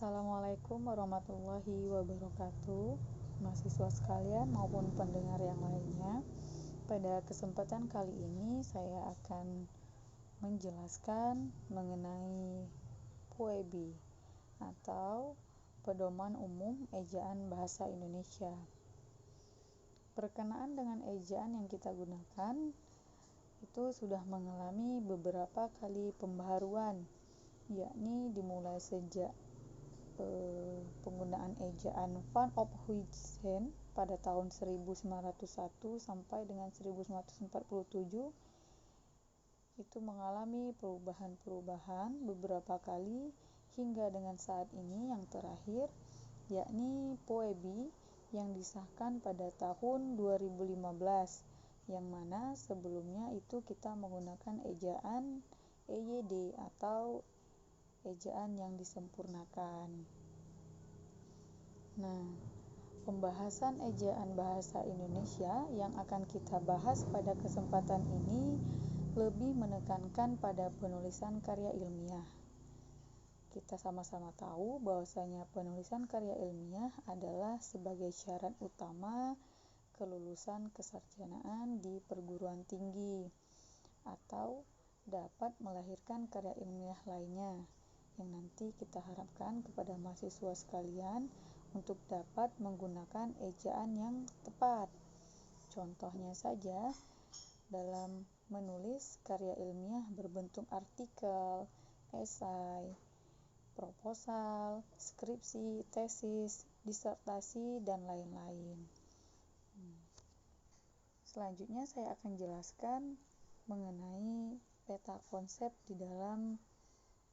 Assalamualaikum warahmatullahi wabarakatuh, mahasiswa sekalian maupun pendengar yang lainnya. Pada kesempatan kali ini saya akan menjelaskan mengenai PUEBI atau Pedoman Umum Ejaan Bahasa Indonesia. Berkenaan dengan ejaan yang kita gunakan itu sudah mengalami beberapa kali pembaharuan, yakni dimulai sejak penggunaan ejaan Van Ophuijsen pada tahun 1901 sampai dengan 1947 itu mengalami perubahan-perubahan beberapa kali hingga dengan saat ini yang terakhir, yakni PUEBI yang disahkan pada tahun 2015, yang mana sebelumnya itu kita menggunakan ejaan EYD atau ejaan yang disempurnakan. Nah, pembahasan ejaan bahasa Indonesia yang akan kita bahas pada kesempatan ini lebih menekankan pada penulisan karya ilmiah. Kita sama-sama tahu bahwasanya penulisan karya ilmiah adalah sebagai syarat utama kelulusan kesarjanaan di perguruan tinggi atau dapat melahirkan karya ilmiah lainnya yang nanti kita harapkan kepada mahasiswa sekalian untuk dapat menggunakan ejaan yang tepat. Contohnya saja dalam menulis karya ilmiah berbentuk artikel, esai, proposal, skripsi, tesis, disertasi, dan lain-lain. Selanjutnya saya akan jelaskan mengenai peta konsep di dalam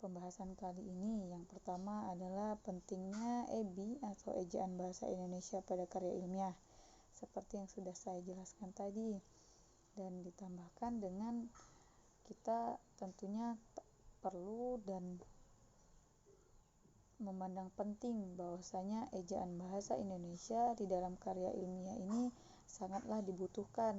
pembahasan kali ini. Yang pertama adalah pentingnya EBI atau Ejaan Bahasa Indonesia pada karya ilmiah, seperti yang sudah saya jelaskan tadi, dan ditambahkan dengan kita tentunya perlu dan memandang penting bahwasanya ejaan bahasa Indonesia di dalam karya ilmiah ini sangatlah dibutuhkan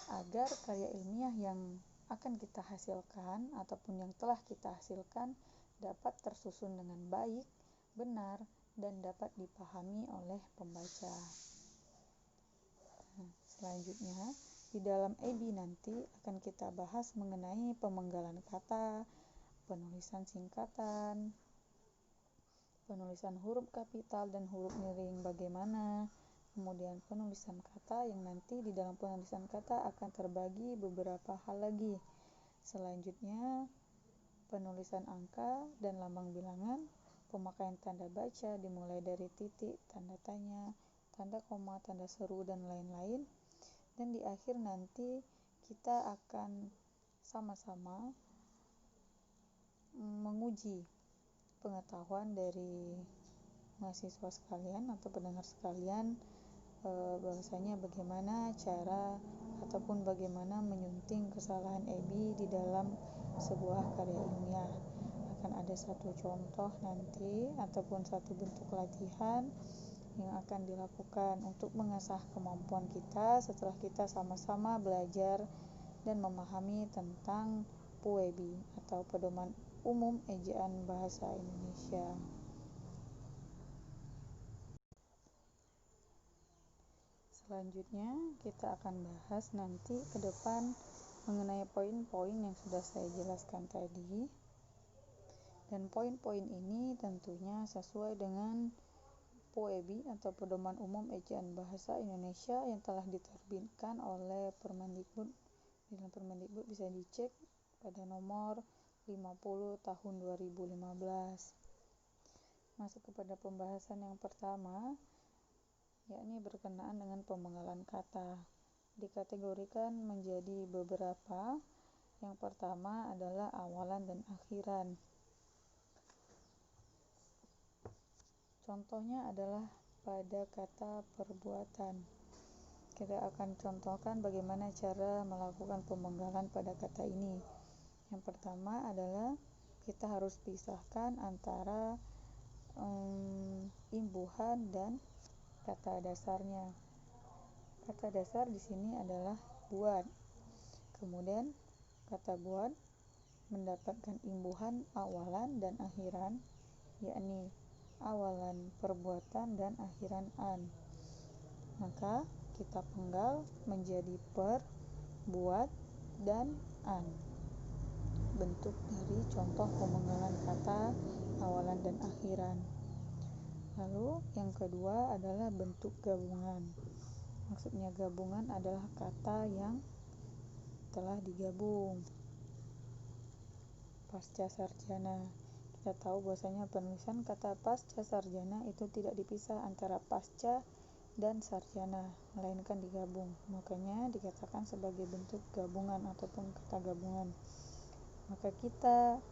agar karya ilmiah yang akan kita hasilkan ataupun yang telah kita hasilkan dapat tersusun dengan baik, benar, dan dapat dipahami oleh pembaca. Selanjutnya, di dalam EBI nanti akan kita bahas mengenai pemenggalan kata, penulisan singkatan, penulisan huruf kapital dan huruf miring bagaimana, kemudian penulisan kata yang nanti di dalam penulisan kata akan terbagi beberapa hal lagi. Selanjutnya, penulisan angka dan lambang bilangan, pemakaian tanda baca dimulai dari titik, tanda tanya, tanda koma, tanda seru, dan lain-lain. Dan di akhir nanti kita akan sama-sama menguji pengetahuan dari mahasiswa sekalian atau pendengar sekalian bahwasanya bagaimana cara ataupun bagaimana menyunting kesalahan EBI di dalam sebuah karya ilmiah. Akan ada satu contoh nanti ataupun satu bentuk latihan yang akan dilakukan untuk mengasah kemampuan kita setelah kita sama-sama belajar dan memahami tentang PUEBI atau Pedoman Umum Ejaan Bahasa Indonesia. Selanjutnya kita akan bahas nanti ke depan mengenai poin-poin yang sudah saya jelaskan tadi. Dan poin-poin ini tentunya sesuai dengan PUEBI atau Pedoman Umum Ejaan Bahasa Indonesia yang telah diterbitkan oleh Permendikbud. Dalam Permendikbud bisa dicek pada nomor 50 tahun 2015. Masuk kepada pembahasan yang pertama, yakni berkenaan dengan pemenggalan kata. Dikategorikan menjadi beberapa. Yang pertama adalah awalan dan akhiran. Contohnya adalah pada kata perbuatan. Kita akan contohkan bagaimana cara melakukan pemenggalan pada kata ini. Yang pertama adalah kita harus pisahkan antara imbuhan dan kata dasarnya. Kata dasar di sini adalah buat. Kemudian kata buat mendapatkan imbuhan awalan dan akhiran yakni awalan perbuatan dan akhiran an. Maka kita penggal menjadi per, buat, dan an. Bentuk dari contoh pemenggalan kata awalan dan akhiran. Lalu yang kedua adalah bentuk gabungan. Maksudnya gabungan adalah kata yang telah digabung. Pasca sarjana. Kita tahu bahwasanya penulisan kata pasca sarjana itu tidak dipisah antara pasca dan sarjana, melainkan digabung. Makanya dikatakan sebagai bentuk gabungan ataupun kata gabungan. Maka kita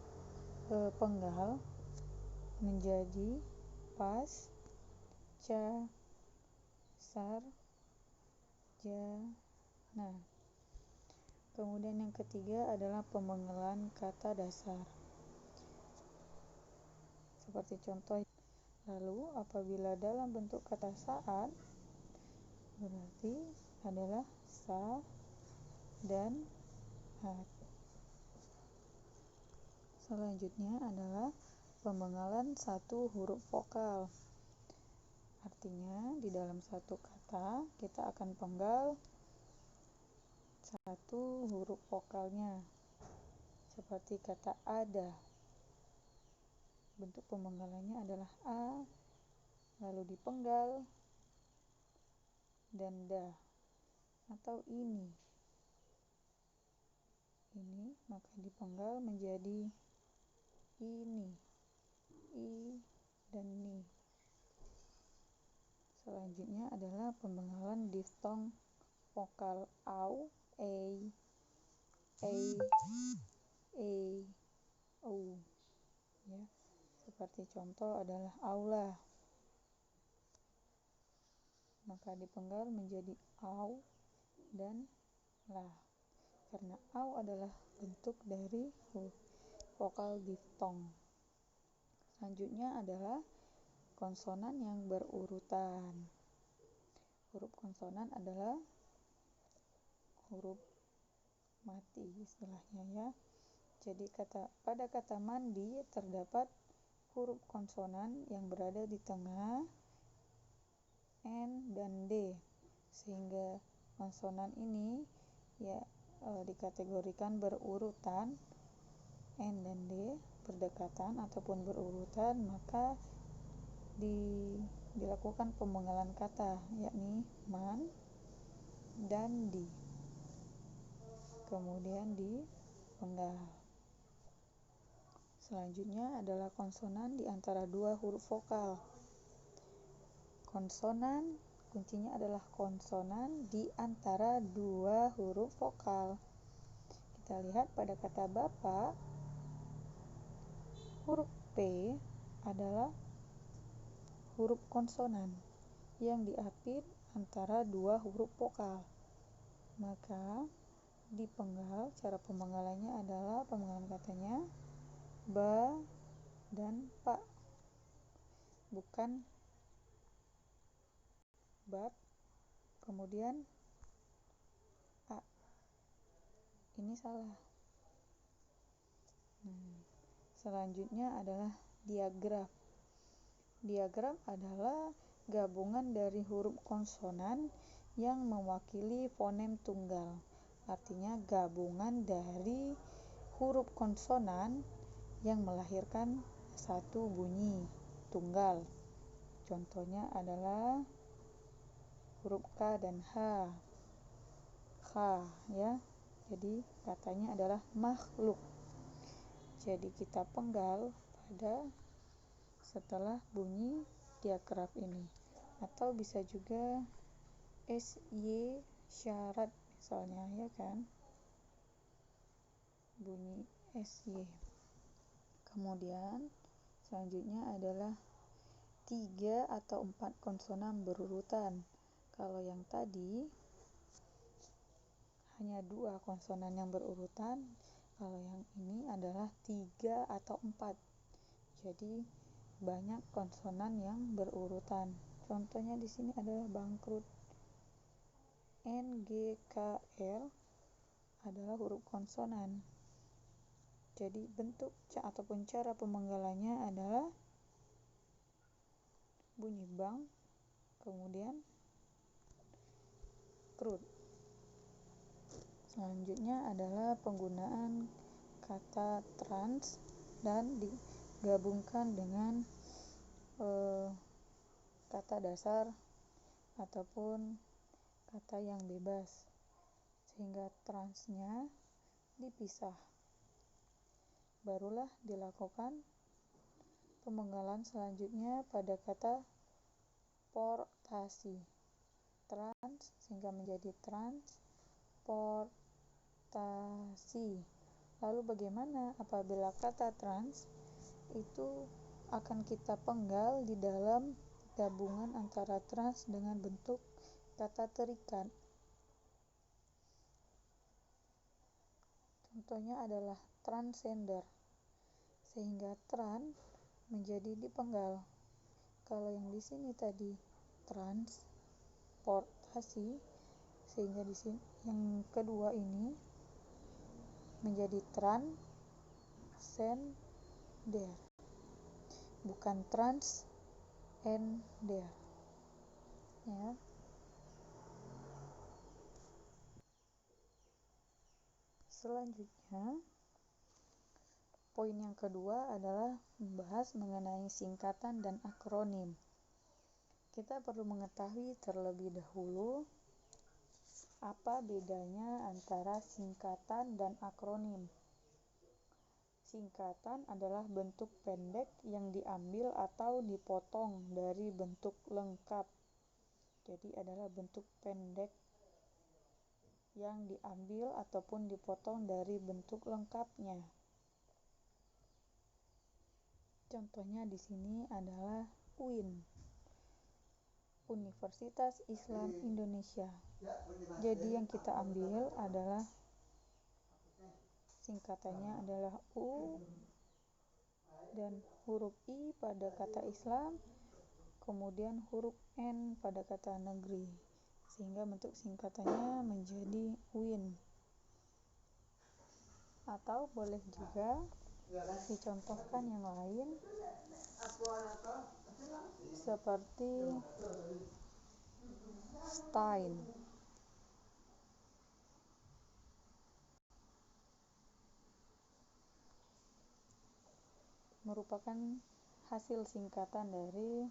penggal menjadi pasca sarjana. Kemudian yang ketiga adalah pemenggalan kata dasar. Seperti contoh, lalu apabila dalam bentuk kata saat, berarti adalah sa dan at. Selanjutnya adalah pemenggalan satu huruf vokal. Artinya di dalam satu kata kita akan penggal satu huruf vokalnya. Seperti kata ada. Bentuk pemenggalannya adalah a, lalu dipenggal, dan da. Atau ini, maka dipenggal menjadi ini, i, dan ni. Selanjutnya adalah pemenggalan diftong vokal au, e, u. Ya, seperti contoh adalah aula. Maka dipenggal menjadi au dan la. Karena au adalah bentuk dari vokal diftong. Selanjutnya adalah konsonan yang berurutan. Huruf konsonan adalah huruf mati istilahnya ya. Jadi pada kata mandi terdapat huruf konsonan yang berada di tengah N dan D, sehingga konsonan ini dikategorikan berurutan. N dan D berdekatan ataupun berurutan, maka dilakukan pemenggalan kata, yakni man dan di. Kemudian dipenggal. Selanjutnya adalah konsonan di antara dua huruf vokal. Konsonan, kuncinya adalah konsonan di antara dua huruf vokal. Kita lihat pada kata bapak, huruf P adalah huruf konsonan yang diapit antara dua huruf vokal. Maka dipenggal, cara pemenggalannya adalah pemenggalan katanya ba dan pa, bukan bab kemudian a. Ini salah. Selanjutnya adalah diagram. Diagram adalah gabungan dari huruf konsonan yang mewakili fonem tunggal. Artinya gabungan dari huruf konsonan yang melahirkan satu bunyi tunggal. Contohnya adalah huruf K dan H. Ya. Jadi katanya adalah makhluk. Jadi kita penggal pada setelah bunyi diagraf ini. Atau bisa juga SY syarat misalnya, ya kan? Bunyi SY. Kemudian selanjutnya adalah 3 atau 4 konsonan berurutan. Kalau yang tadi hanya 2 konsonan yang berurutan, kalau yang ini adalah 3 atau 4. Jadi banyak konsonan yang berurutan. Contohnya di sini adalah bangkrut. N, G, K, L adalah huruf konsonan. Jadi bentuk ataupun cara pemenggalannya adalah bunyi bang, kemudian krut. Selanjutnya adalah penggunaan kata trans dan digabungkan dengan kata dasar ataupun kata yang bebas, sehingga transnya dipisah. Barulah dilakukan pemenggalan selanjutnya pada kata portasi. Trans sehingga menjadi transportasi. Lalu bagaimana apabila kata trans itu akan kita penggal di dalam gabungan antara trans dengan bentuk kata terikat? Contohnya adalah transgender, sehingga trans menjadi dipenggal. Kalau yang di sini tadi transportasi, sehingga di sini yang kedua ini menjadi transgender, bukan transgender, ya. Selanjutnya, poin yang kedua adalah membahas mengenai singkatan dan akronim. Kita perlu mengetahui terlebih dahulu apa bedanya antara singkatan dan akronim. Singkatan adalah bentuk pendek yang diambil atau dipotong dari bentuk lengkap. Jadi adalah bentuk pendek yang diambil ataupun dipotong dari bentuk lengkapnya. Contohnya di sini adalah UIN, Universitas Islam Indonesia. Jadi yang kita ambil adalah singkatannya adalah U dan huruf I pada kata Islam, kemudian huruf N pada kata negeri, sehingga bentuk singkatannya menjadi UIN. Atau boleh juga dicontohkan yang lain seperti Stein, merupakan hasil singkatan dari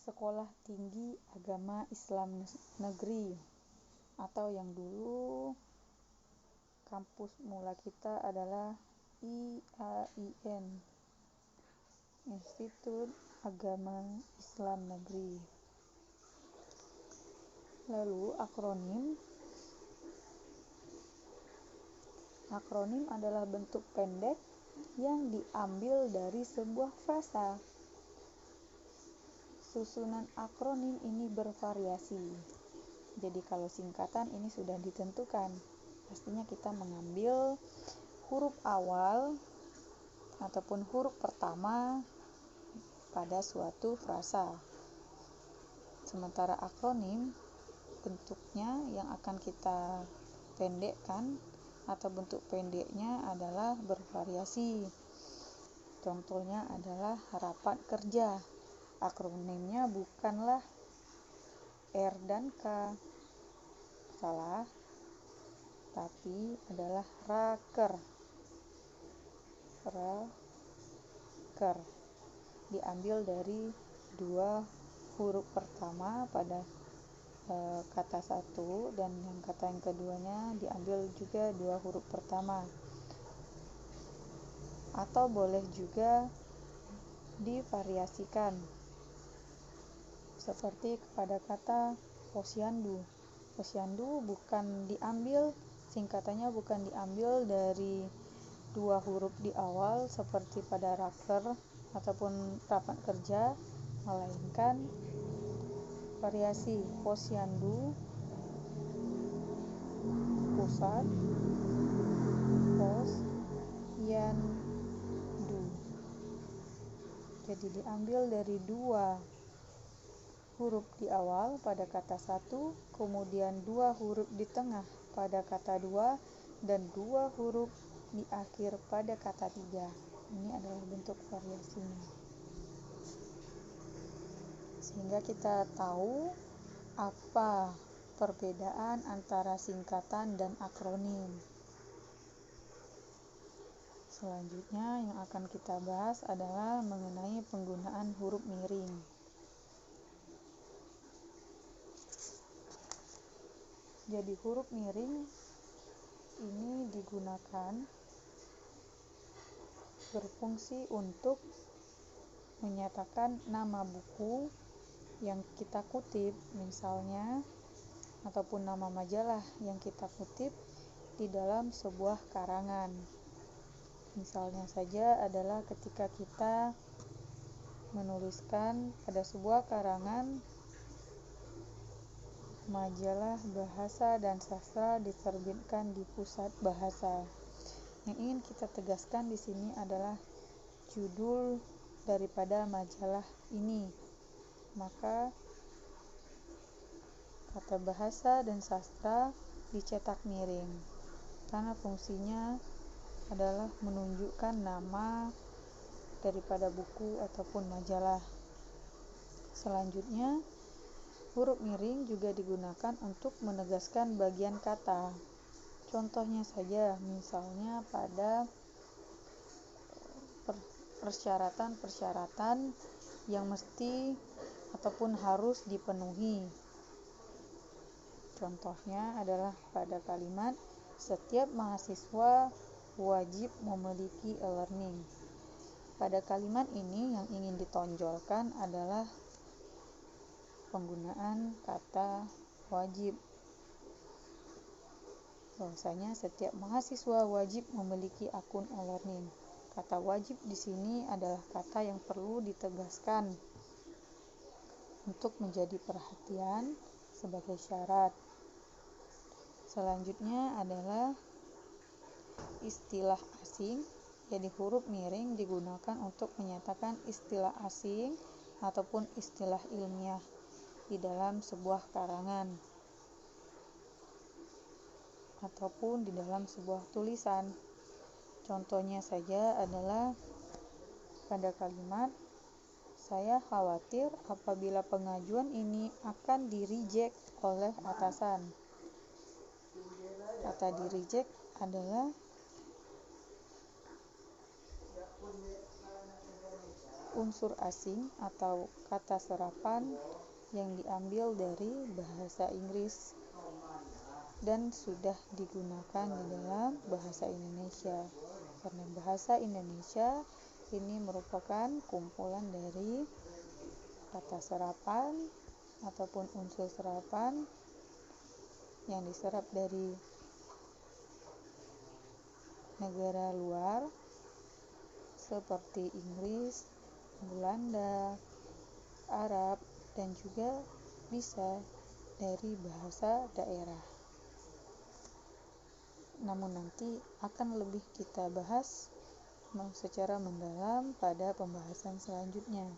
Sekolah Tinggi Agama Islam Negeri, atau yang dulu kampus mula kita adalah IAIN, Institut Agama Islam Negeri. Lalu akronim adalah bentuk pendek yang diambil dari sebuah frasa. Susunan akronim ini bervariasi. Jadi kalau singkatan ini sudah ditentukan, pastinya kita mengambil huruf awal ataupun huruf pertama pada suatu frasa. Sementara akronim bentuknya yang akan kita pendekkan atau bentuk pendeknya adalah bervariasi. Contohnya adalah rapat kerja. Akronimnya bukanlah R dan K, salah, tapi adalah raker. Diambil dari dua huruf pertama pada kata satu, dan yang kata yang keduanya diambil juga dua huruf pertama. Atau boleh juga divariasikan seperti pada kata posyandu. Posyandu bukan diambil, singkatannya bukan diambil dari dua huruf di awal seperti pada raker ataupun rapat kerja, melainkan variasi posyandu, pusat, posyandu. Jadi diambil dari dua huruf di awal pada kata satu, kemudian dua huruf di tengah pada kata dua, dan dua huruf di akhir pada kata tiga. Ini adalah bentuk variasinya. sehingga kita tahu apa perbedaan antara singkatan dan akronim. Selanjutnya yang akan kita bahas adalah mengenai penggunaan huruf miring. Jadi huruf miring ini digunakan berfungsi untuk menyatakan nama buku yang kita kutip, misalnya, ataupun nama majalah yang kita kutip di dalam sebuah karangan. Misalnya saja adalah ketika kita menuliskan pada sebuah karangan majalah bahasa dan sastra diterbitkan di Pusat Bahasa. Yang ingin kita tegaskan di sini adalah judul daripada majalah ini. Maka kata bahasa dan sastra dicetak miring karena fungsinya adalah menunjukkan nama daripada buku ataupun majalah. Selanjutnya, huruf miring juga digunakan untuk menegaskan bagian kata. Contohnya saja, misalnya pada persyaratan yang mesti ataupun harus dipenuhi. Contohnya adalah pada kalimat setiap mahasiswa wajib memiliki e-learning. Pada kalimat ini yang ingin ditonjolkan adalah penggunaan kata wajib. Bahwasanya setiap mahasiswa wajib memiliki akun e-learning. Kata wajib di sini adalah kata yang perlu ditegaskan untuk menjadi perhatian sebagai syarat. Selanjutnya adalah istilah asing. Jadi huruf miring digunakan untuk menyatakan istilah asing ataupun istilah ilmiah di dalam sebuah karangan ataupun di dalam sebuah tulisan. Contohnya saja adalah pada kalimat saya khawatir apabila pengajuan ini akan di-reject oleh atasan. Kata di-reject adalah unsur asing atau kata serapan yang diambil dari bahasa Inggris dan sudah digunakan di dalam bahasa Indonesia. Karena bahasa Indonesia ini merupakan kumpulan dari kata serapan ataupun unsur serapan yang diserap dari negara luar seperti Inggris, Belanda, Arab, dan juga bisa dari bahasa daerah. Namun nanti akan lebih kita bahas secara mendalam pada pembahasan selanjutnya.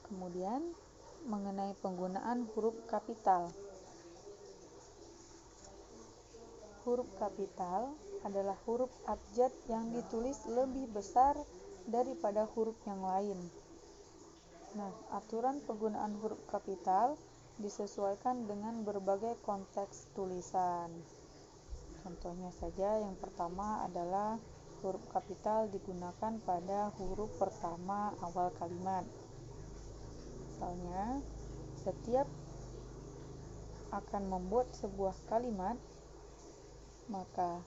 Kemudian mengenai penggunaan huruf kapital. Huruf kapital adalah huruf abjad yang ditulis lebih besar daripada huruf yang lain. Nah, aturan penggunaan huruf kapital disesuaikan dengan berbagai konteks tulisan. Contohnya saja yang pertama adalah huruf kapital digunakan pada huruf pertama awal kalimat. Misalnya, setiap akan membuat sebuah kalimat, maka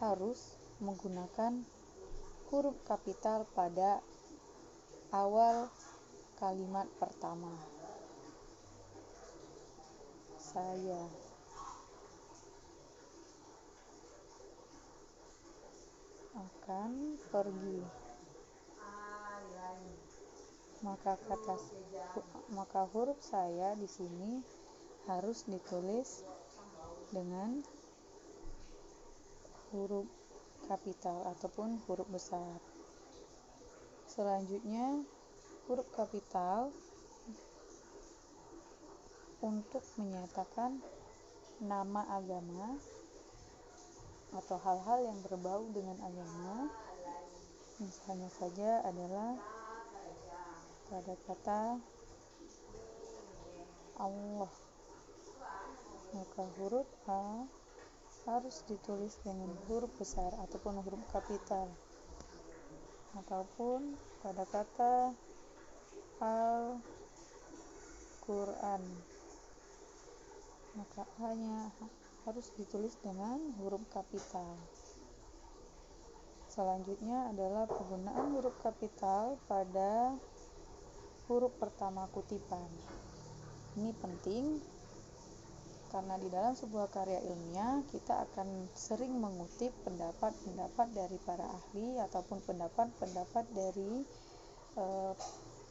harus menggunakan huruf kapital pada awal kalimat pertama. Saya akan pergi. Maka huruf saya di sini harus ditulis dengan huruf kapital ataupun huruf besar. Selanjutnya, huruf kapital untuk menyatakan nama agama atau hal-hal yang berbau dengan agama. Misalnya saja adalah pada kata Allah, maka huruf A harus ditulis dengan huruf besar ataupun huruf kapital. Ataupun pada kata Al-Quran, maka A-nya harus ditulis dengan huruf kapital. Selanjutnya adalah penggunaan huruf kapital pada huruf pertama kutipan. Ini penting karena di dalam sebuah karya ilmiah kita akan sering mengutip pendapat-pendapat dari para ahli ataupun pendapat-pendapat dari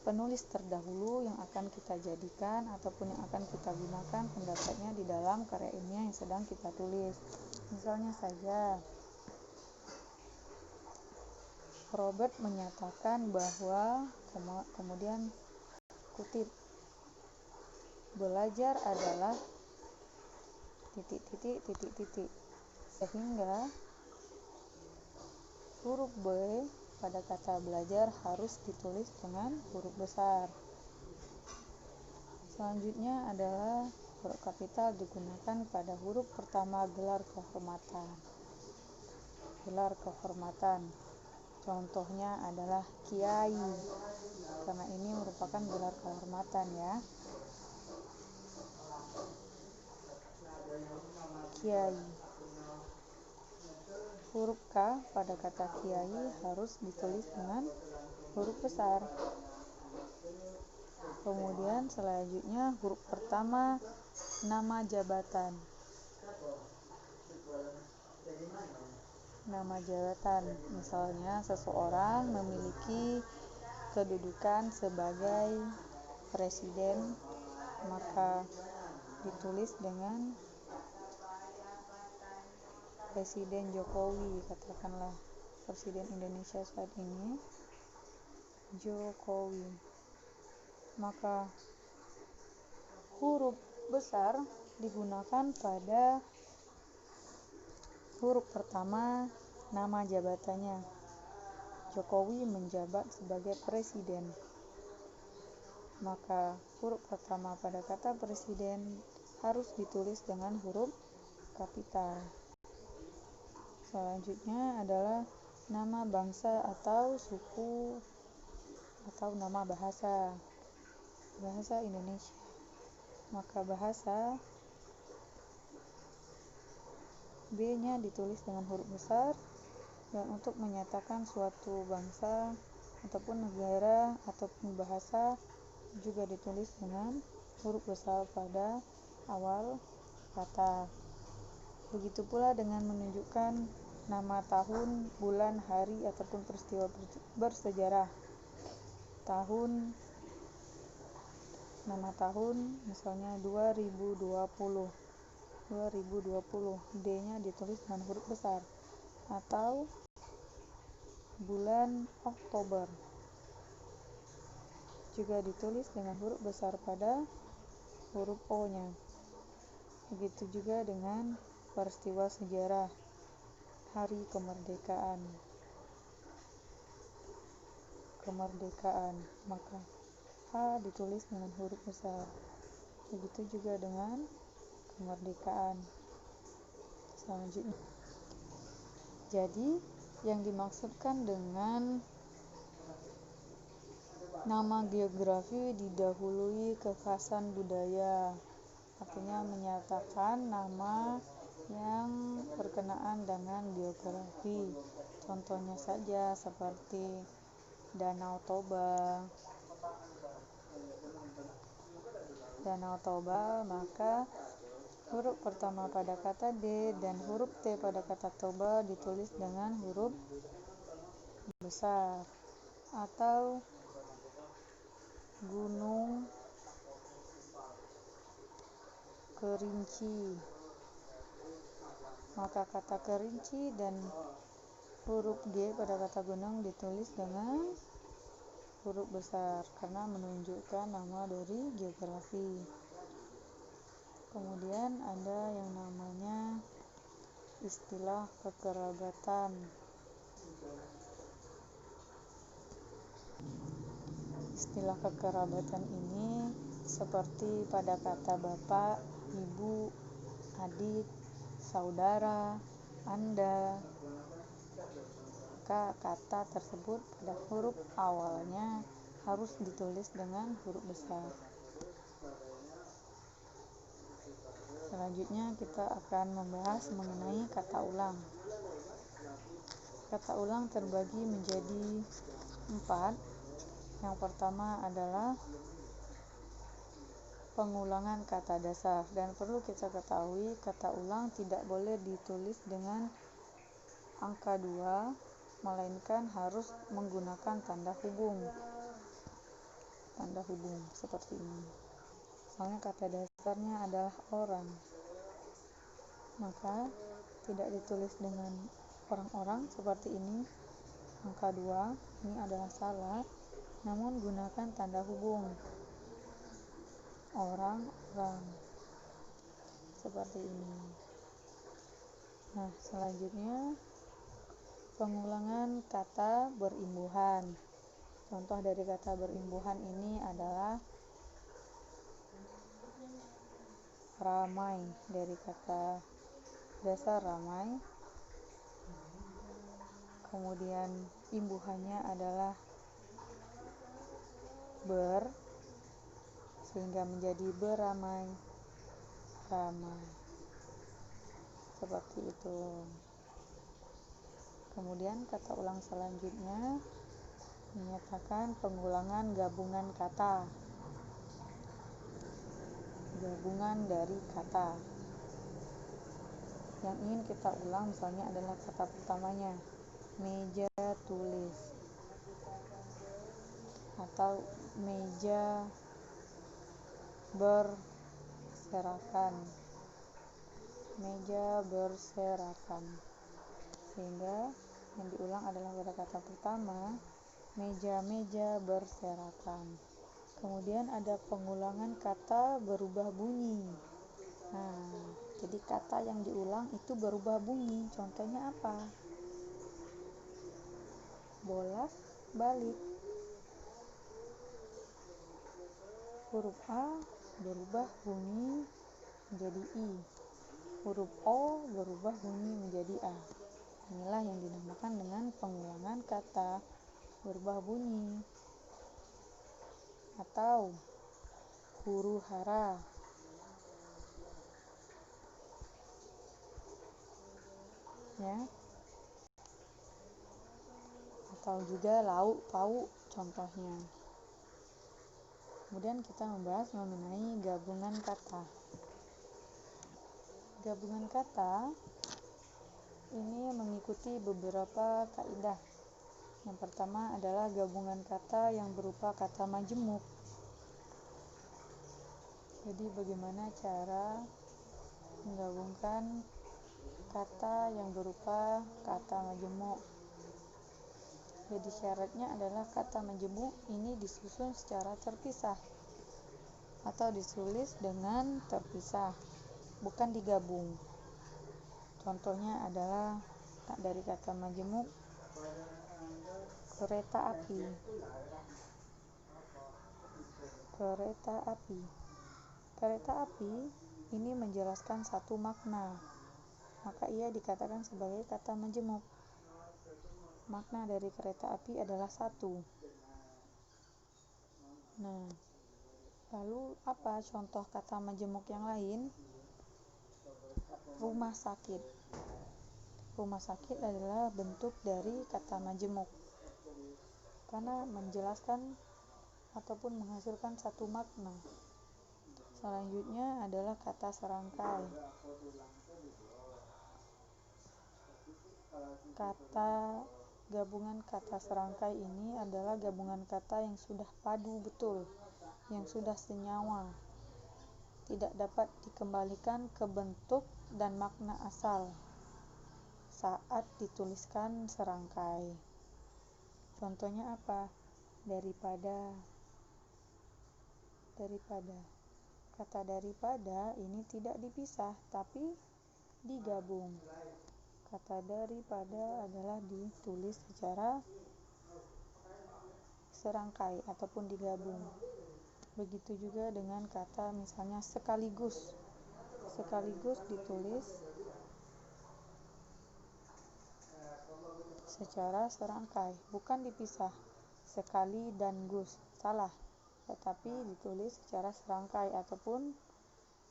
penulis terdahulu yang akan kita jadikan ataupun yang akan kita gunakan pendapatnya di dalam karya ilmiah yang sedang kita tulis. Misalnya saja, Robert menyatakan bahwa kemudian kutip, belajar adalah ... sehingga huruf B pada kata belajar harus ditulis dengan huruf besar. Selanjutnya adalah huruf kapital digunakan pada huruf pertama gelar kehormatan. Contohnya adalah kiai, karena ini merupakan gelar kehormatan ya. Kiai. Huruf K pada kata kiai harus ditulis dengan huruf besar. Kemudian selanjutnya huruf pertama nama jabatan. Nama jabatan, misalnya seseorang memiliki kedudukan sebagai presiden, maka ditulis dengan Presiden Jokowi, katakanlah Presiden Indonesia saat ini Jokowi. Maka huruf besar digunakan pada huruf pertama nama jabatannya. Jokowi menjabat sebagai presiden. Maka huruf pertama pada kata presiden harus ditulis dengan huruf kapital. Selanjutnya adalah nama bangsa atau suku atau nama bahasa Indonesia. Maka bahasa B-nya ditulis dengan huruf besar, dan untuk menyatakan suatu bangsa ataupun negara ataupun bahasa juga ditulis dengan huruf besar pada awal kata. Begitu pula dengan menunjukkan nama tahun, bulan, hari ataupun peristiwa bersejarah. Nama tahun misalnya 2020. D-nya ditulis dengan huruf besar. Atau bulan Oktober juga ditulis dengan huruf besar pada huruf O-nya. Begitu juga dengan peristiwa sejarah, hari kemerdekaan, maka H ditulis dengan huruf besar. Begitu juga dengan kemerdekaan. Selanjutnya, jadi yang dimaksudkan dengan nama geografi didahului kekhasan budaya, artinya menyatakan nama yang berkenaan dengan geografi. Contohnya saja seperti Danau Toba, maka huruf pertama pada kata D dan huruf T pada kata Toba ditulis dengan huruf besar. Atau Gunung Kerinci, maka kata kerinci dan huruf G pada kata gunung ditulis dengan huruf besar karena menunjukkan nama dari geografi. Kemudian ada yang namanya istilah kekerabatan. Istilah kekerabatan ini seperti pada kata bapak, ibu, adik, saudara, Anda. Maka kata tersebut pada huruf awalnya harus ditulis dengan huruf besar. Selanjutnya kita akan membahas mengenai kata ulang. Kata ulang terbagi menjadi 4. Yang pertama adalah pengulangan kata dasar, dan perlu kita ketahui kata ulang tidak boleh ditulis dengan angka 2, melainkan harus menggunakan tanda hubung seperti ini. Soalnya kata dasarnya adalah orang, maka tidak ditulis dengan orang-orang seperti ini. Angka 2 ini adalah salah, namun gunakan tanda hubung orang-orang seperti ini. Nah, selanjutnya pengulangan kata berimbuhan. Contoh dari kata berimbuhan ini adalah ramai, dari kata dasar ramai. Kemudian imbuhannya adalah ber, sehingga menjadi beramai, ramai. Seperti itu. Kemudian kata ulang selanjutnya menyatakan pengulangan gabungan kata. Gabungan dari kata yang ingin kita ulang misalnya adalah kata pertamanya meja tulis, atau meja berserakan, meja berserakan. Sehingga yang diulang adalah pada kata pertama meja-meja berserakan. Kemudian ada pengulangan kata berubah bunyi. Nah, jadi kata yang diulang itu berubah bunyi. Contohnya apa? Bolak balik. Huruf A berubah bunyi menjadi I. Huruf O berubah bunyi menjadi A. Inilah yang dinamakan dengan pengulangan kata berubah bunyi. Atau huru hara. Ya. Atau juga lauk pauk contohnya. Kemudian kita membahas mengenai gabungan kata. Gabungan kata ini mengikuti beberapa kaidah. Yang pertama adalah gabungan kata yang berupa kata majemuk. Jadi bagaimana cara menggabungkan kata yang berupa kata majemuk? Jadi syaratnya adalah kata majemuk ini disusun secara terpisah atau ditulis dengan terpisah, bukan digabung. Contohnya adalah dari kata majemuk kereta api. Kereta api. Kereta api ini menjelaskan satu makna, maka ia dikatakan sebagai kata majemuk. Makna dari kereta api adalah satu. Nah, lalu apa contoh kata majemuk yang lain? Rumah sakit. Rumah sakit adalah bentuk dari kata majemuk karena menjelaskan ataupun menghasilkan satu makna. Selanjutnya adalah kata serangkai. Gabungan kata serangkai ini adalah gabungan kata yang sudah padu betul, yang sudah senyawa, tidak dapat dikembalikan ke bentuk dan makna asal saat dituliskan serangkai. Contohnya apa? Daripada. Kata daripada ini tidak dipisah tapi digabung. Kata daripada adalah ditulis secara serangkai ataupun digabung. Begitu juga dengan kata misalnya sekaligus. Sekaligus ditulis secara serangkai, bukan dipisah. Sekali dan gus, salah, tetapi ditulis secara serangkai ataupun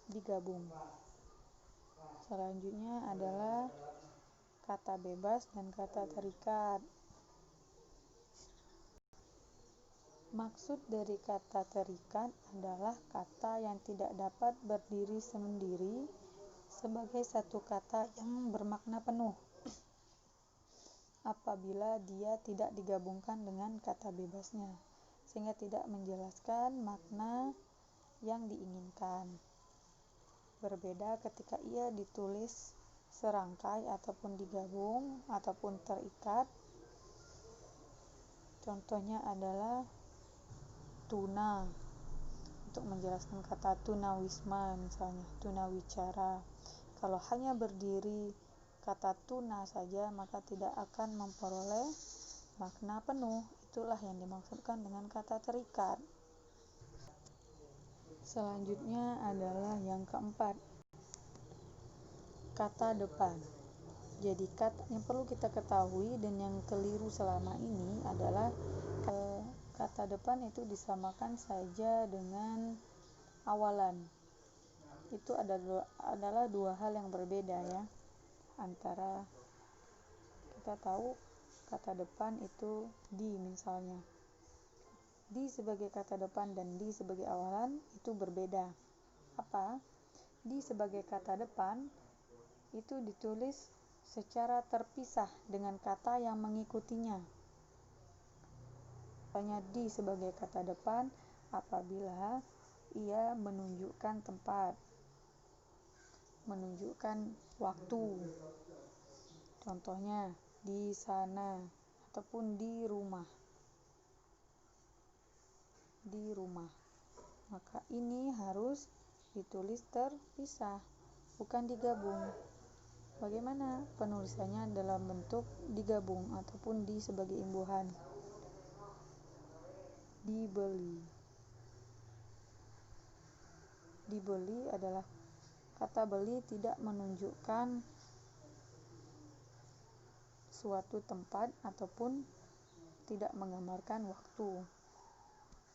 digabung. Selanjutnya adalah kata bebas dan kata terikat. Maksud dari kata terikat adalah kata yang tidak dapat berdiri sendiri sebagai satu kata yang bermakna penuh apabila dia tidak digabungkan dengan kata bebasnya, sehingga tidak menjelaskan makna yang diinginkan. Berbeda ketika ia ditulis serangkai ataupun digabung ataupun terikat. Contohnya adalah tuna, untuk menjelaskan kata tunawisma misalnya, tunawicara. Kalau hanya berdiri kata tuna saja, maka tidak akan memperoleh makna penuh. Itulah yang dimaksudkan dengan kata terikat. Selanjutnya adalah yang keempat, kata depan. Jadi yang perlu kita ketahui dan yang keliru selama ini adalah kata depan itu disamakan saja dengan awalan. Itu adalah dua hal yang berbeda ya. Antara kita tahu kata depan itu di misalnya. Di sebagai kata depan dan di sebagai awalan itu berbeda. Apa? Di sebagai kata depan itu ditulis secara terpisah dengan kata yang mengikutinya. Hanya di sebagai kata depan apabila ia menunjukkan tempat, menunjukkan waktu. Contohnya di sana ataupun di rumah. Di rumah. Maka ini harus ditulis terpisah, bukan digabung. Bagaimana penulisannya dalam bentuk digabung ataupun di sebagai imbuhan? Dibeli. Dibeli adalah kata beli tidak menunjukkan suatu tempat ataupun tidak menggambarkan waktu,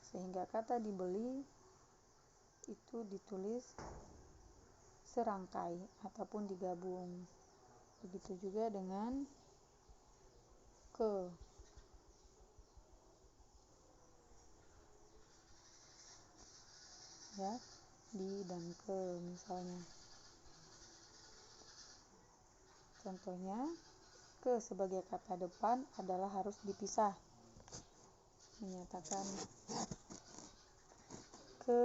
sehingga kata dibeli itu ditulis serangkai ataupun digabung. Begitu juga dengan ke. Ya, di dan ke misalnya. Contohnya, ke sebagai kata depan adalah harus dipisah. Menyatakan ke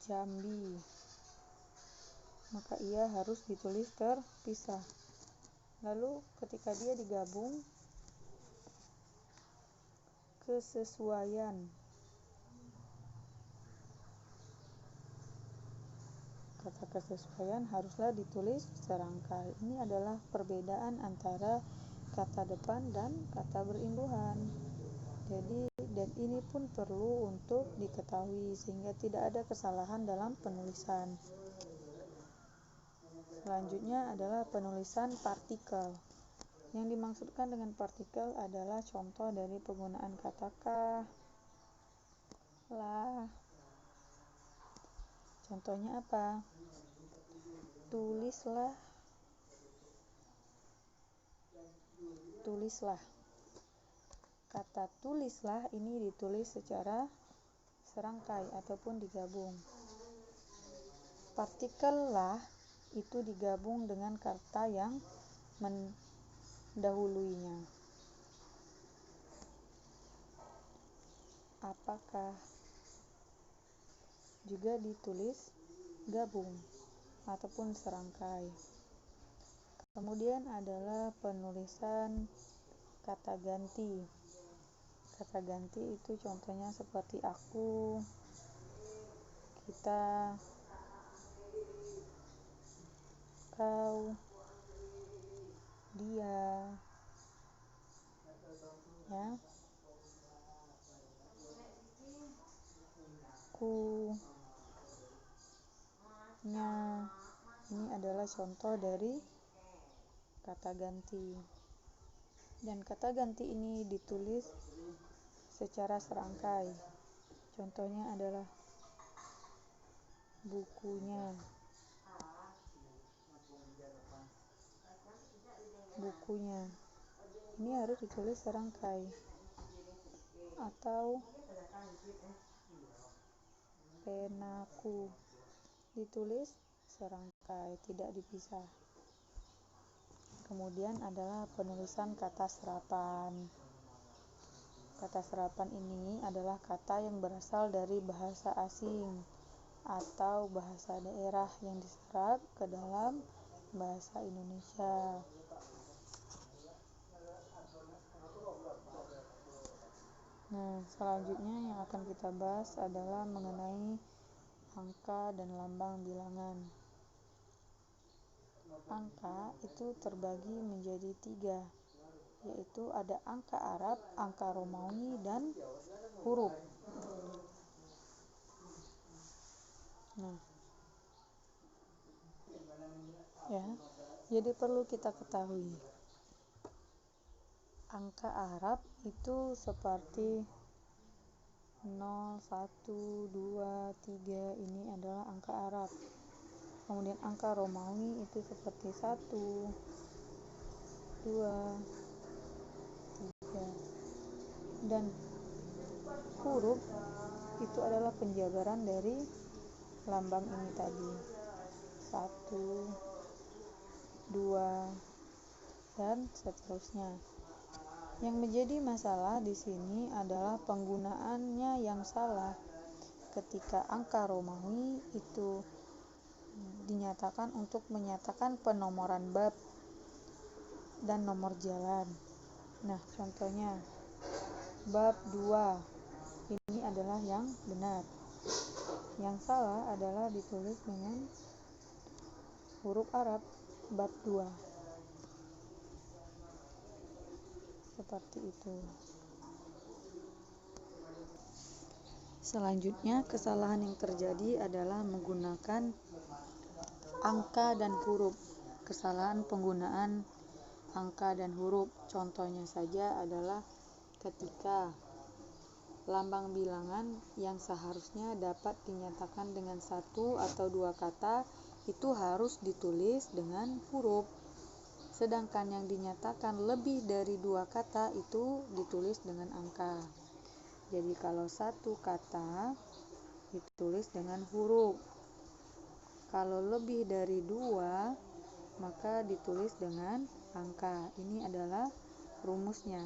Jambi, maka ia harus ditulis terpisah. Lalu ketika dia digabung, kesesuaian. Kata kesesuaian haruslah ditulis serangkai. Ini adalah perbedaan antara kata depan dan kata berimbuhan. Jadi, dan ini pun perlu untuk diketahui sehingga tidak ada kesalahan dalam penulisan. Selanjutnya adalah penulisan partikel. Yang dimaksudkan dengan partikel adalah contoh dari penggunaan kata kah, lah. Contohnya apa? Tulislah. Tulislah. Kata tulislah ini ditulis secara serangkai ataupun digabung. Partikel lah itu digabung dengan kata yang mendahuluinya. Apakah juga ditulis gabung ataupun serangkai. Kemudian adalah penulisan kata ganti. Kata ganti itu contohnya seperti aku, kita, kau, dia, ya. bukunya. Ini adalah contoh dari kata ganti. Dan kata ganti ini ditulis secara serangkai. Contohnya adalah bukunya. Bukunya. Ini harus ditulis serangkai. Atau penaku. Ditulis serangkai, tidak dipisah. Kemudian adalah penulisan kata serapan. Kata serapan ini adalah kata yang berasal dari bahasa asing atau bahasa daerah yang diserap ke dalam bahasa Indonesia. Nah, selanjutnya yang akan kita bahas adalah mengenai angka dan lambang bilangan. Angka itu terbagi menjadi 3, yaitu ada angka Arab, angka Romawi, dan huruf. Nah, jadi perlu kita ketahui, angka Arab itu seperti 0, 1, 2, 3, ini adalah angka Arab. Kemudian angka Romawi itu seperti 1, 2, 3. Dan huruf itu adalah penjabaran dari lambang ini tadi. 1, 2, dan seterusnya. Yang menjadi masalah di sini adalah penggunaannya yang salah ketika angka Romawi itu dinyatakan untuk menyatakan penomoran bab dan nomor jalan. Nah, contohnya bab 2 ini adalah yang benar. Yang salah adalah ditulis dengan huruf Arab, bab 2. Seperti itu. Selanjutnya, kesalahan yang terjadi adalah menggunakan angka dan huruf. Kesalahan penggunaan angka dan huruf. Contohnya saja adalah ketika lambang bilangan yang seharusnya dapat dinyatakan dengan 1 atau 2 kata itu harus ditulis dengan huruf. Sedangkan yang dinyatakan lebih dari 2 kata itu ditulis dengan angka. Jadi kalau 1 kata ditulis dengan huruf. Kalau lebih dari 2 maka ditulis dengan angka. Ini adalah rumusnya.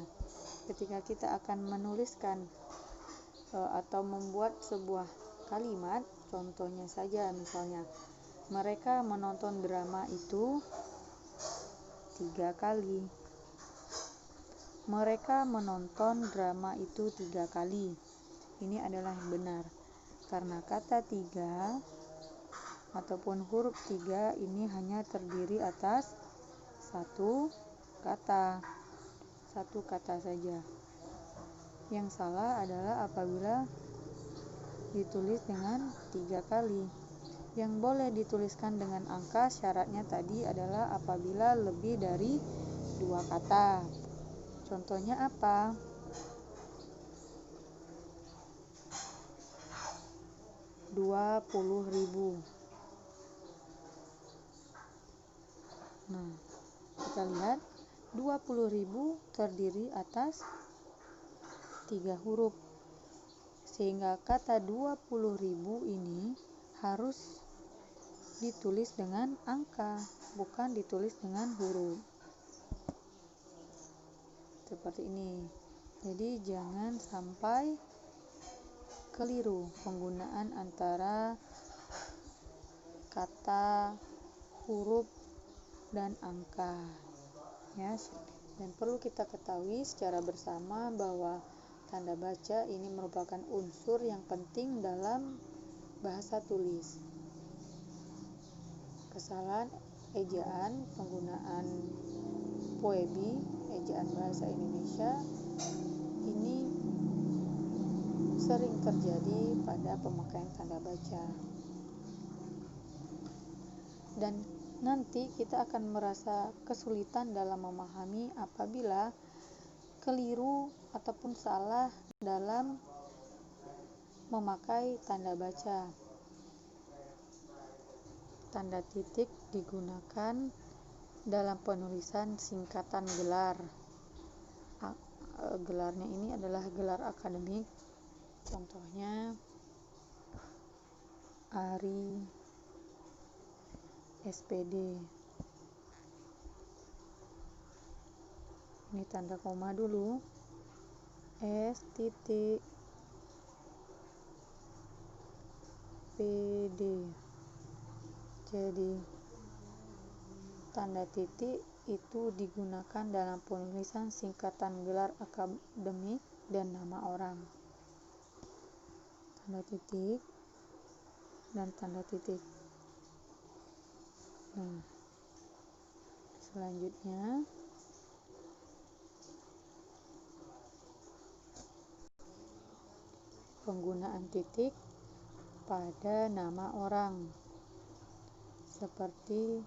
Ketika kita akan menuliskan atau membuat sebuah kalimat, contohnya saja misalnya, mereka menonton drama itu 3 kali. Mereka menonton drama itu 3 kali. Ini adalah yang benar. Karena kata 3 ataupun huruf 3 ini hanya terdiri atas 1 kata. 1 kata saja. Yang salah adalah apabila ditulis dengan 3 kali. Yang boleh dituliskan dengan angka syaratnya tadi adalah apabila lebih dari 2 kata. Contohnya apa? 20.000. Nah, kita lihat 20.000 terdiri atas 3 huruf. Sehingga kata 20.000 ini harus ditulis dengan angka, bukan ditulis dengan huruf. Seperti ini. Jadi jangan sampai keliru penggunaan antara kata, huruf, dan angka. Ya, dan perlu kita ketahui secara bersama bahwa tanda baca ini merupakan unsur yang penting dalam bahasa tulis. Kesalahan ejaan penggunaan poebi, ejaan bahasa Indonesia ini sering terjadi pada pemakaian tanda baca. Dan nanti kita akan merasa kesulitan dalam memahami apabila keliru ataupun salah dalam memakai tanda baca. Tanda titik digunakan dalam penulisan singkatan gelar. Gelarnya ini adalah gelar akademik, contohnya Ari, SPD. Ini tanda koma dulu, S titik PD. Jadi tanda titik itu digunakan dalam penulisan singkatan gelar akademik dan nama orang. Tanda titik dan tanda titik. Selanjutnya penggunaan titik pada nama orang, seperti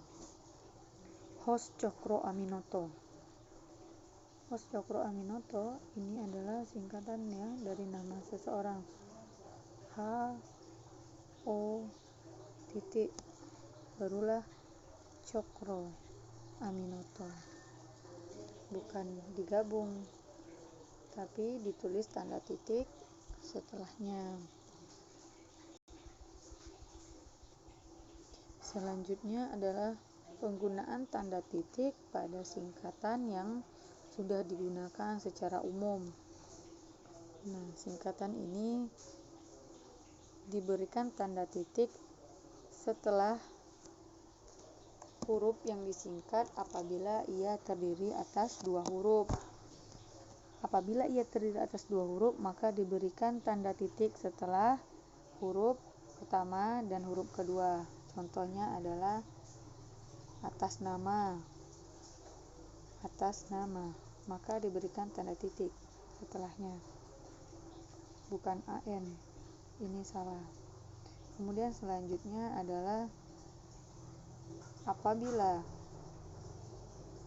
Hos Cokro Aminoto. Hos Cokro Aminoto ini adalah singkatannya dari nama seseorang, H-O titik barulah Cokro Aminoto. Bukan digabung, tapi ditulis tanda titik setelahnya. Selanjutnya adalah penggunaan tanda titik pada singkatan yang sudah digunakan secara umum. Singkatan ini diberikan tanda titik setelah huruf yang disingkat apabila ia terdiri atas dua huruf. Apabila ia terdiri atas dua huruf, maka diberikan tanda titik setelah huruf pertama dan huruf kedua. Contohnya adalah atas nama, maka diberikan tanda titik setelahnya, bukan AN. Ini salah. Kemudian selanjutnya adalah apabila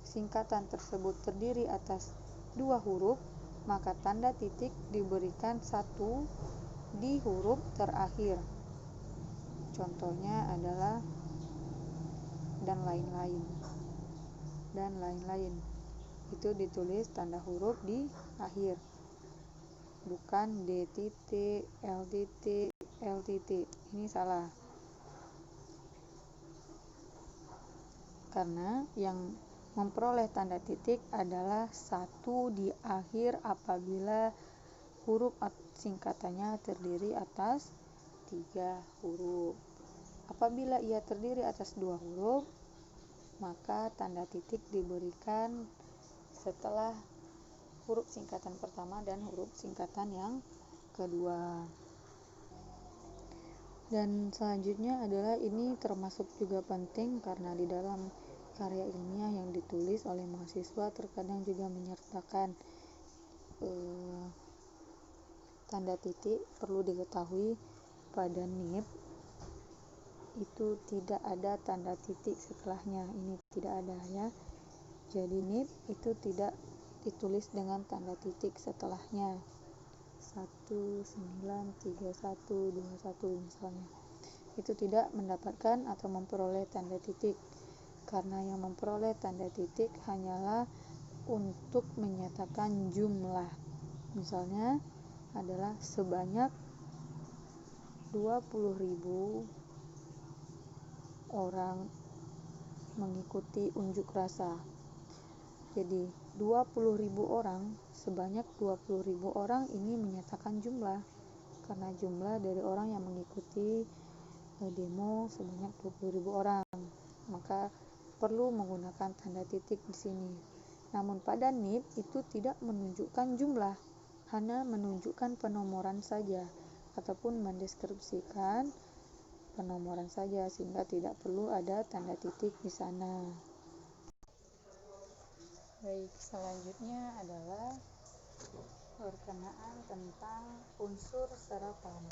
singkatan tersebut terdiri atas dua huruf, maka tanda titik diberikan satu di huruf terakhir. Contohnya adalah dan lain-lain. Itu ditulis tanda huruf di akhir, bukan D titik, L titik, L titik. Ini salah. Karena yang memperoleh tanda titik adalah satu di akhir apabila huruf singkatannya terdiri atas 3 huruf. Apabila ia terdiri atas 2 huruf, maka tanda titik diberikan setelah huruf singkatan pertama dan huruf singkatan yang kedua. Dan selanjutnya adalah ini termasuk juga penting karena di dalam karya ilmiah yang ditulis oleh mahasiswa terkadang juga menyertakan tanda titik. Perlu diketahui pada NIP itu tidak ada tanda titik setelahnya, ini tidak ada ya. Jadi NIP itu tidak ditulis dengan tanda titik setelahnya 193121 misalnya. Itu tidak mendapatkan atau memperoleh tanda titik, karena yang memperoleh tanda titik hanyalah untuk menyatakan jumlah. Misalnya adalah sebanyak 20.000 orang mengikuti unjuk rasa. Jadi 20.000 orang, sebanyak 20.000 orang ini menyatakan jumlah, karena jumlah dari orang yang mengikuti demo sebanyak 20.000 orang, maka perlu menggunakan tanda titik di sini. Namun pada NIP itu tidak menunjukkan jumlah, hanya menunjukkan penomoran saja ataupun mendeskripsikan penomoran saja, sehingga tidak perlu ada tanda titik di sana. Baik, selanjutnya adalah berkenaan tentang unsur serapan.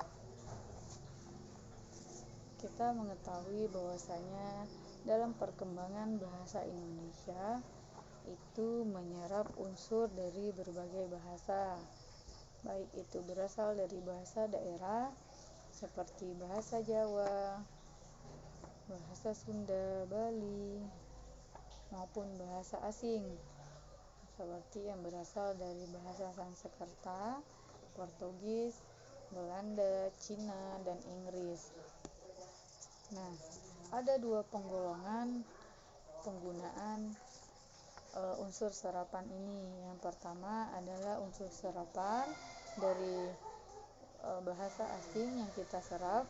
Kita mengetahui bahwasanya dalam perkembangan bahasa Indonesia itu menyerap unsur dari berbagai bahasa, baik itu berasal dari bahasa daerah seperti bahasa Jawa, bahasa Sunda, Bali, maupun bahasa asing seperti yang berasal dari bahasa Sanskerta, Portugis, Belanda, Cina, dan Inggris. Nah, ada dua penggolongan penggunaan unsur serapan ini. Yang pertama adalah unsur serapan dari bahasa asing yang kita serap,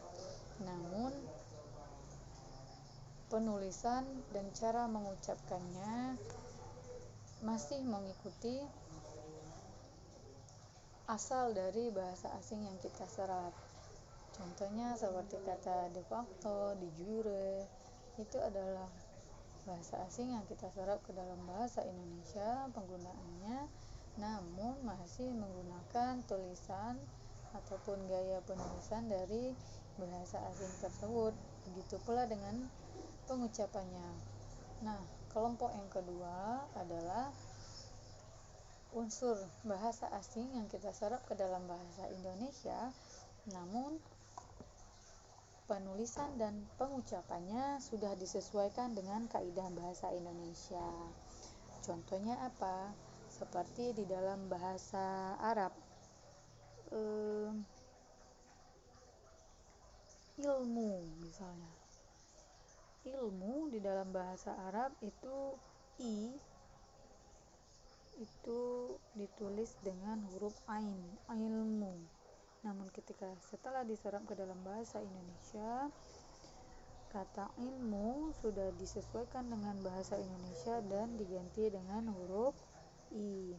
namun penulisan dan cara mengucapkannya masih mengikuti asal dari bahasa asing yang kita serap. Contohnya seperti kata de facto, de jure, itu adalah bahasa asing yang kita serap ke dalam bahasa Indonesia penggunaannya, namun masih menggunakan tulisan ataupun gaya penulisan dari bahasa asing tersebut. Begitu pula dengan pengucapannya. Nah, kelompok yang kedua adalah unsur bahasa asing yang kita serap ke dalam bahasa Indonesia, namun penulisan dan pengucapannya sudah disesuaikan dengan kaidah bahasa Indonesia. Contohnya apa? Seperti di dalam bahasa Arab, ilmu misalnya. Ilmu di dalam bahasa Arab itu itu ditulis dengan huruf ain, ilmu. Namun setelah diserap ke dalam bahasa Indonesia, kata ilmu sudah disesuaikan dengan bahasa Indonesia dan diganti dengan huruf i.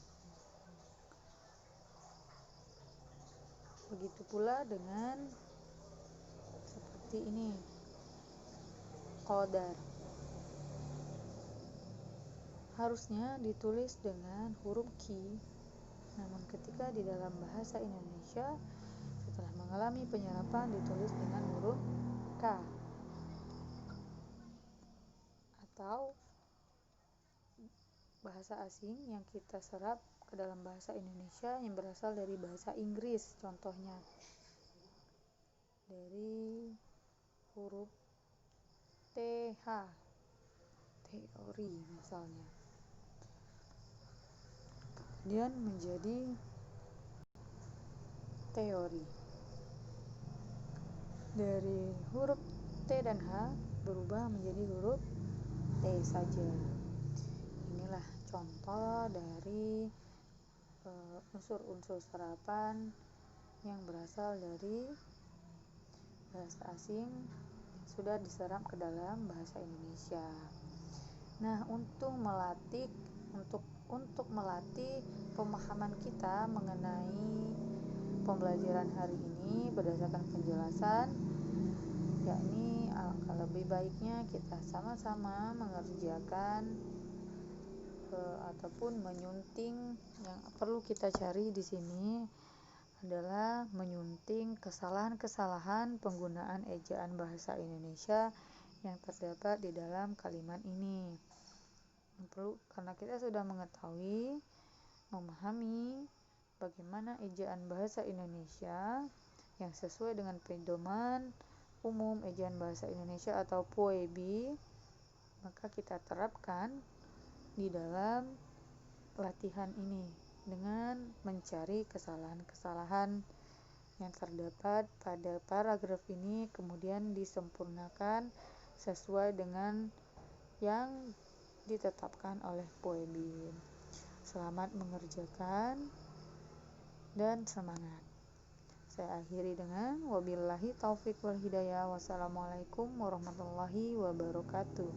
Begitu pula dengan seperti ini, qadar. Harusnya ditulis dengan huruf ki, namun ketika di dalam bahasa Indonesia setelah mengalami penyerapan ditulis dengan huruf k. Atau bahasa asing yang kita serap ke dalam bahasa Indonesia yang berasal dari bahasa Inggris, contohnya dari huruf th, teori misalnya, kemudian menjadi teori. Dari huruf T dan H berubah menjadi huruf T saja. Inilah contoh dari unsur-unsur serapan yang berasal dari bahasa asing sudah diserap ke dalam bahasa Indonesia. Nah, untuk melatih pemahaman kita mengenai pembelajaran hari ini berdasarkan penjelasan, yakni alangkah lebih baiknya kita sama-sama mengerjakan ataupun menyunting. Yang perlu kita cari di sini adalah menyunting kesalahan-kesalahan penggunaan ejaan bahasa Indonesia yang terdapat di dalam kalimat ini. Karena kita sudah memahami bagaimana ejaan bahasa Indonesia yang sesuai dengan pedoman umum ejaan bahasa Indonesia atau POEB, maka kita terapkan di dalam latihan ini dengan mencari kesalahan-kesalahan yang terdapat pada paragraf ini, kemudian disempurnakan sesuai dengan yang ditetapkan oleh POEB. Selamat mengerjakan dan semangat. Saya akhiri dengan wabillahi taufik wal hidayah. Wassalamualaikum warahmatullahi wabarakatuh.